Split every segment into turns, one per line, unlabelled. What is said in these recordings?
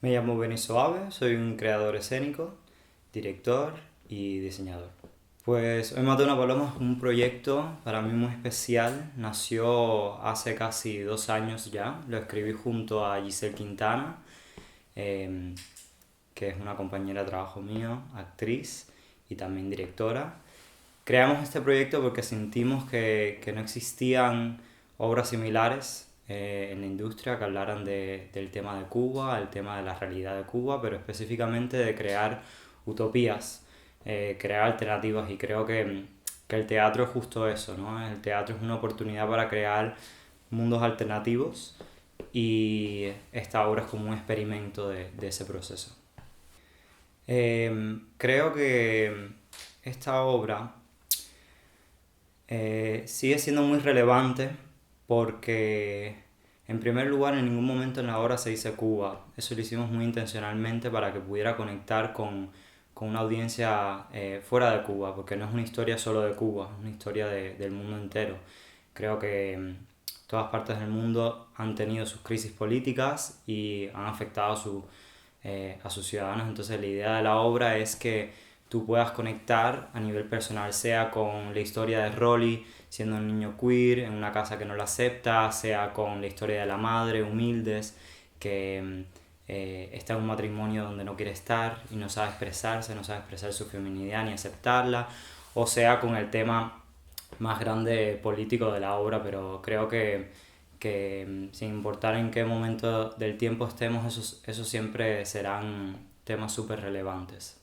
Me llamo Beni Soave, soy un creador escénico, director y diseñador. Pues Hoy maté una paloma es un proyecto para mí muy especial. Nació hace casi 2 años ya. Lo escribí junto a Giselle Quintana, eh, que es una compañera de trabajo mío, actriz y también directora. Creamos este proyecto porque sentimos que no existían obras similares en la industria que hablaran del tema de Cuba, el tema de la realidad de Cuba, pero específicamente de crear utopías, crear alternativas, y creo que el teatro es justo eso, ¿no? El teatro es una oportunidad para crear mundos alternativos, y esta obra es como un experimento de ese proceso. Creo que esta obra sigue siendo muy relevante porque, en primer lugar, en ningún momento en la obra se dice Cuba. Eso lo hicimos muy intencionalmente para que pudiera conectar con una audiencia fuera de Cuba, porque no es una historia solo de Cuba, es una historia del mundo entero. Creo que todas partes del mundo han tenido sus crisis políticas y han afectado a sus ciudadanos. Entonces la idea de la obra es que tú puedas conectar a nivel personal, sea con la historia de Rolly siendo un niño queer en una casa que no lo acepta, sea con la historia de la madre, Humildes, que está en un matrimonio donde no quiere estar y no sabe expresarse, no sabe expresar su feminidad ni aceptarla, o sea con el tema más grande político de la obra. Pero creo que sin importar en qué momento del tiempo estemos, esos siempre serán temas súper relevantes.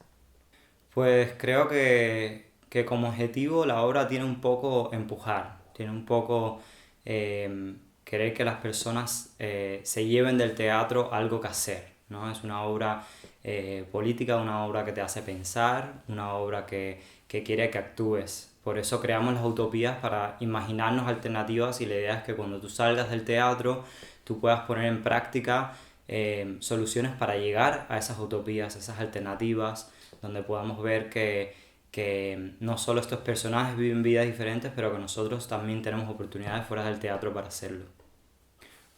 Pues creo que como objetivo la obra tiene un poco empujar, tiene un poco querer que las personas se lleven del teatro algo que hacer, ¿no? Es una obra política, una obra que te hace pensar, una obra que quiere que actúes. Por eso creamos las utopías, para imaginarnos alternativas, y la idea es que cuando tú salgas del teatro tú puedas poner en práctica soluciones para llegar a esas utopías, esas alternativas, donde podamos ver que no solo estos personajes viven vidas diferentes, pero que nosotros también tenemos oportunidades fuera del teatro para hacerlo.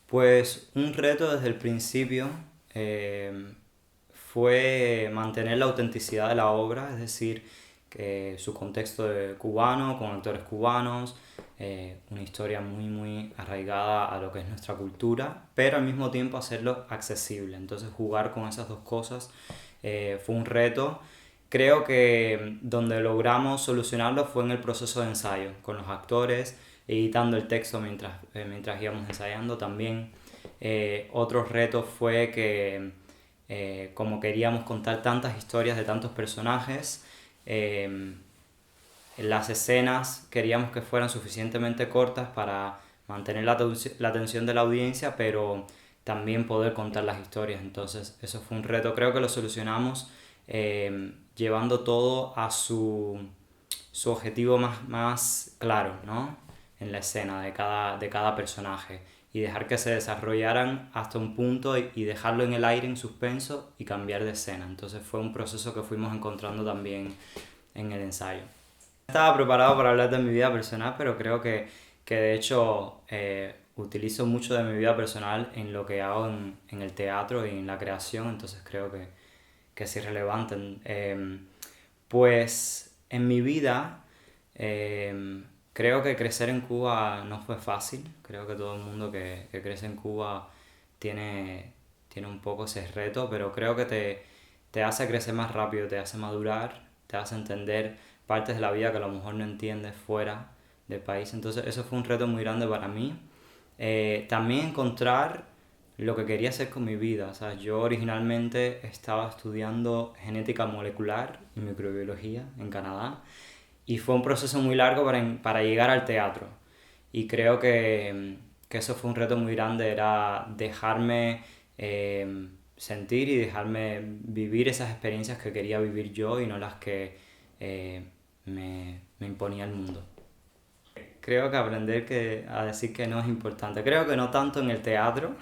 Pues un reto desde el principio eh, fue mantener la autenticidad de la obra, es decir, que su contexto de cubano, con actores cubanos, una historia muy arraigada a lo que es nuestra cultura, pero al mismo tiempo hacerlo accesible. Entonces jugar con esas dos cosas fue un reto. Creo que donde logramos solucionarlo fue en el proceso de ensayo, con los actores, editando el texto mientras íbamos ensayando también. Otro reto fue que, como queríamos contar tantas historias de tantos personajes, eh, las escenas queríamos que fueran suficientemente cortas para mantener la atención de la audiencia, pero también poder contar las historias. Entonces eso fue un reto. Creo que lo solucionamos llevando todo a su objetivo más claro, ¿no? En la escena de cada personaje, y dejar que se desarrollaran hasta un punto y dejarlo en el aire en suspenso y cambiar de escena. Entonces fue un proceso que fuimos encontrando también en el ensayo. Estaba preparado para hablar de mi vida personal, pero creo que de hecho utilizo mucho de mi vida personal en lo que hago en el teatro y en la creación. Entonces creo que es irrelevante. Pues en mi vida creo que crecer en Cuba no fue fácil. Creo que todo el mundo que crece en Cuba tiene un poco ese reto, pero creo que te hace crecer más rápido, te hace madurar, te hace entender partes de la vida que a lo mejor no entiendes fuera del país. Entonces eso fue un reto muy grande para mí. También encontrar lo que quería hacer con mi vida. O sea, yo originalmente estaba estudiando genética molecular y microbiología en Canadá, y fue un proceso muy largo para llegar al teatro. Y creo que eso fue un reto muy grande, era dejarme sentir y dejarme vivir esas experiencias que quería vivir yo y no las que me imponía el mundo. Creo que aprender a decir que no es importante. Creo que no tanto en el teatro,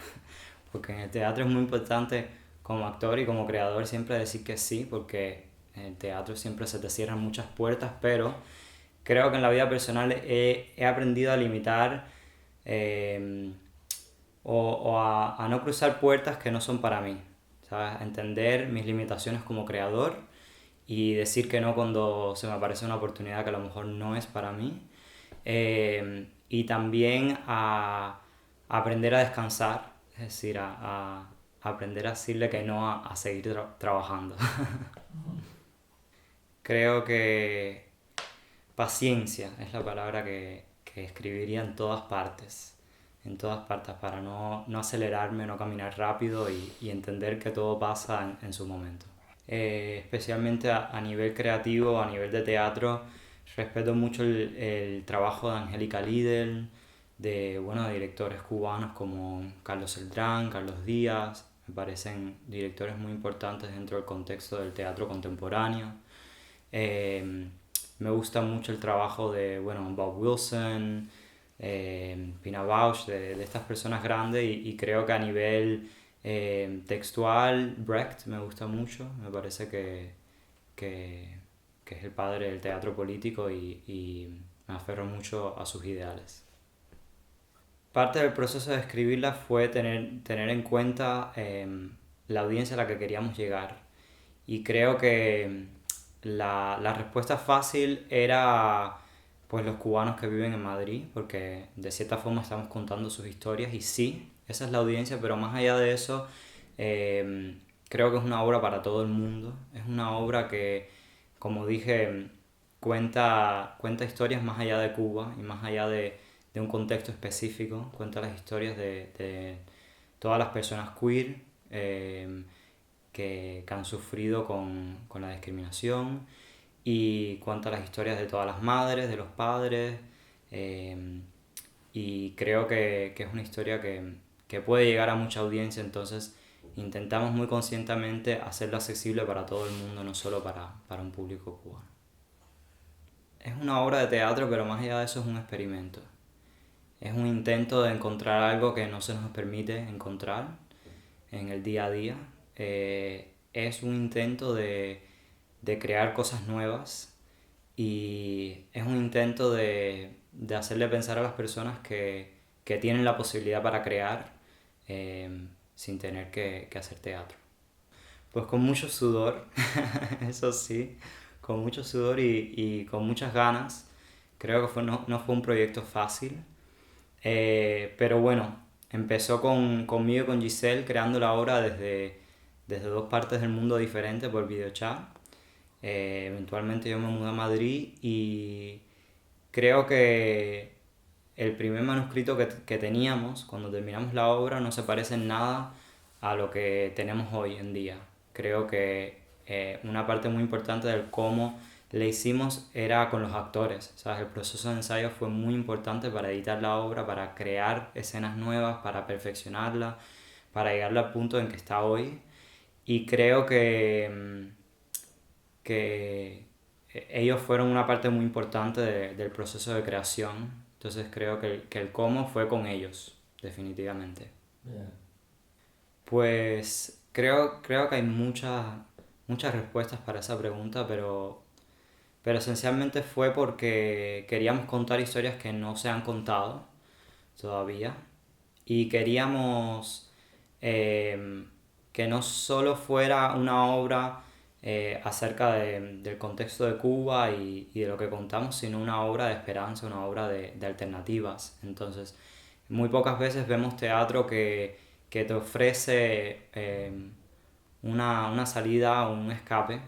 porque en el teatro es muy importante como actor y como creador siempre decir que sí, porque en el teatro siempre se te cierran muchas puertas, pero creo que en la vida personal he aprendido a limitar eh, o a no cruzar puertas que no son para mí. ¿sabes? Entender mis limitaciones como creador y decir que no cuando se me aparece una oportunidad que a lo mejor no es para mí. Y también a aprender a descansar, es decir, a aprender a decirle que no a seguir trabajando. Creo que paciencia es la palabra que escribiría en todas partes, para no acelerarme, no caminar rápido y entender que todo pasa en su momento. Especialmente a nivel creativo, a nivel de teatro, respeto mucho el trabajo de Angélica Lidl, de directores cubanos como Carlos Celdrán, Carlos Díaz, me parecen directores muy importantes dentro del contexto del teatro contemporáneo. Eh, Me gusta mucho el trabajo de Bob Wilson, Pina Bausch, de estas personas grandes y creo que a nivel textual Brecht me gusta mucho, me parece que, que es el padre del teatro político y me aferro mucho a sus ideales. Parte del proceso de escribirla fue tener en cuenta la audiencia a la que queríamos llegar. Y creo que la respuesta fácil era pues los cubanos que viven en Madrid, porque de cierta forma estamos contando sus historias y sí, esa es la audiencia, pero más allá de eso, eh, creo que es una obra para todo el mundo. Es una obra que, como dije, cuenta historias más allá de Cuba y más allá de un contexto específico. Cuenta las historias de todas las personas queer que han sufrido con la discriminación y cuenta las historias de todas las madres, de los padres eh, y creo que es una historia que puede llegar a mucha audiencia, entonces intentamos muy conscientemente hacerlo accesible para todo el mundo, no solo para un público cubano. Es una obra de teatro, pero más allá de eso es un experimento. Es un intento de encontrar algo que no se nos permite encontrar en el día a día. Es un intento de crear cosas nuevas y es un intento de hacerle pensar a las personas que tienen la posibilidad para crear sin tener que hacer teatro. Pues con mucho sudor, eso sí, con mucho sudor y con muchas ganas. Creo que no fue un proyecto fácil, pero bueno, empezó conmigo y con Giselle creando la obra desde dos partes del mundo diferentes por videochat. Eventualmente yo me mudé a Madrid y creo que el primer manuscrito que teníamos cuando terminamos la obra no se parece en nada a lo que tenemos hoy en día. Creo que una parte muy importante del cómo le hicimos era con los actores, ¿sabes? El proceso de ensayo fue muy importante para editar la obra, para crear escenas nuevas, para perfeccionarla, para llegarla al punto en que está hoy. Y creo que ellos fueron una parte muy importante del proceso de creación. Entonces creo que el cómo fue con ellos, definitivamente.
Yeah.
Pues creo que hay muchas respuestas para esa pregunta, pero esencialmente fue porque queríamos contar historias que no se han contado todavía y queríamos eh, que no solo fuera una obra acerca del contexto de Cuba y de lo que contamos, sino una obra de esperanza, una obra de alternativas. Entonces, muy pocas veces vemos teatro que te ofrece una salida o un escape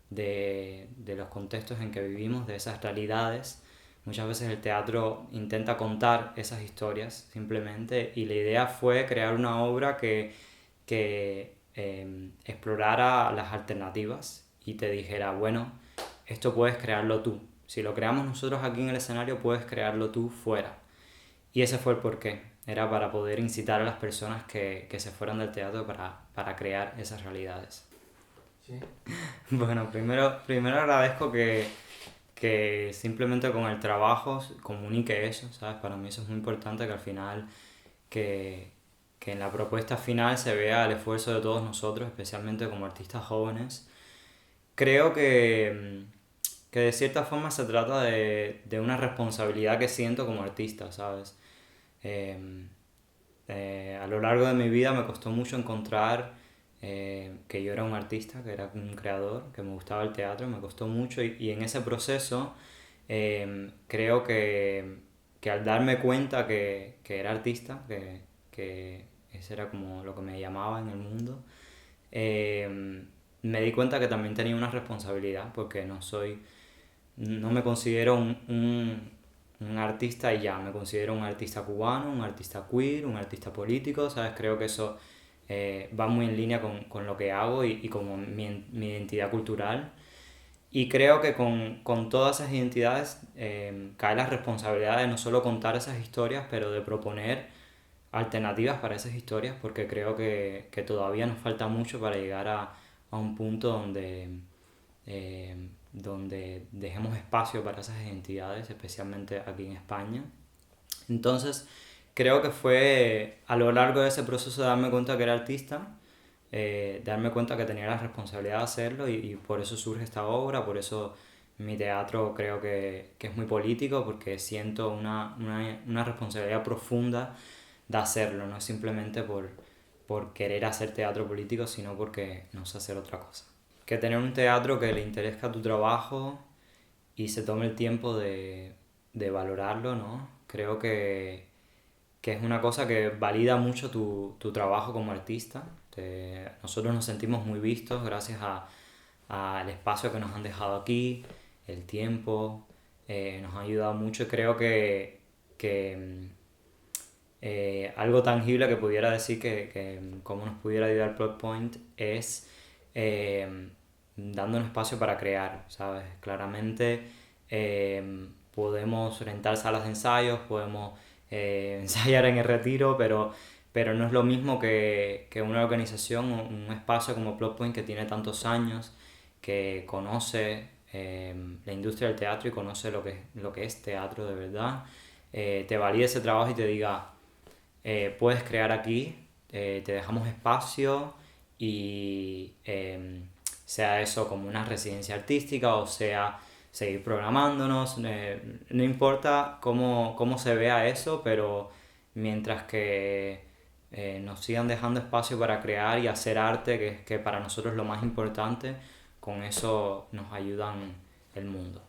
de los contextos en que vivimos, de esas realidades. Muchas veces el teatro intenta contar esas historias simplemente y la idea fue crear una obra que explorara las alternativas y te dijera, bueno, esto puedes crearlo tú. Si lo creamos nosotros aquí en el escenario, puedes crearlo tú fuera. Y ese fue el porqué. Era para poder incitar a las personas que se fueran del teatro para crear esas realidades.
Sí.
Bueno, primero agradezco que simplemente con el trabajo comunique eso, ¿sabes? Para mí eso es muy importante que al final, que, que en la propuesta final se vea el esfuerzo de todos nosotros, especialmente como artistas jóvenes. Creo que de cierta forma se trata de una responsabilidad que siento como artista, ¿sabes? A lo largo de mi vida me costó mucho encontrar que yo era un artista, que era un creador, que me gustaba el teatro, me costó mucho y en ese proceso creo que al darme cuenta que era artista, que ese era como lo que me llamaba en el mundo, me di cuenta que también tenía una responsabilidad porque no me considero un artista y ya, me considero un artista cubano, un artista queer, un artista político, ¿sabes? Creo que eso va muy en línea con lo que hago y como mi identidad cultural. Y creo que con todas esas identidades cae la responsabilidad de no solo contar esas historias, pero de proponer alternativas para esas historias, porque creo que todavía nos falta mucho para llegar a un punto donde dejemos espacio para esas identidades, especialmente aquí en España. Entonces, creo que fue a lo largo de ese proceso de darme cuenta que era artista, darme cuenta que tenía la responsabilidad de hacerlo y por eso surge esta obra, por eso mi teatro creo que es muy político, porque siento una responsabilidad profunda de hacerlo, no simplemente por querer hacer teatro político, sino porque no sé hacer otra cosa. Que tener un teatro que le interesa tu trabajo y se tome el tiempo de valorarlo, ¿no? Creo que es una cosa que valida mucho tu trabajo como artista. Nosotros nos sentimos muy vistos gracias al espacio que nos han dejado aquí, el tiempo, nos ha ayudado mucho y creo que algo tangible que pudiera decir que cómo nos pudiera ayudar Plot Point es eh, dando un espacio para crear, ¿sabes? Claramente podemos rentar salas de ensayos, podemos ensayar en el retiro, pero no es lo mismo que una organización o un espacio como Plot Point que tiene tantos años, que conoce la industria del teatro y conoce lo que es teatro de verdad, te valide ese trabajo y te diga, puedes crear aquí, te dejamos espacio y sea eso como una residencia artística o sea seguir programándonos, no importa cómo se vea eso, pero mientras que nos sigan dejando espacio para crear y hacer arte, que para nosotros es lo más importante, con eso nos ayudan el mundo.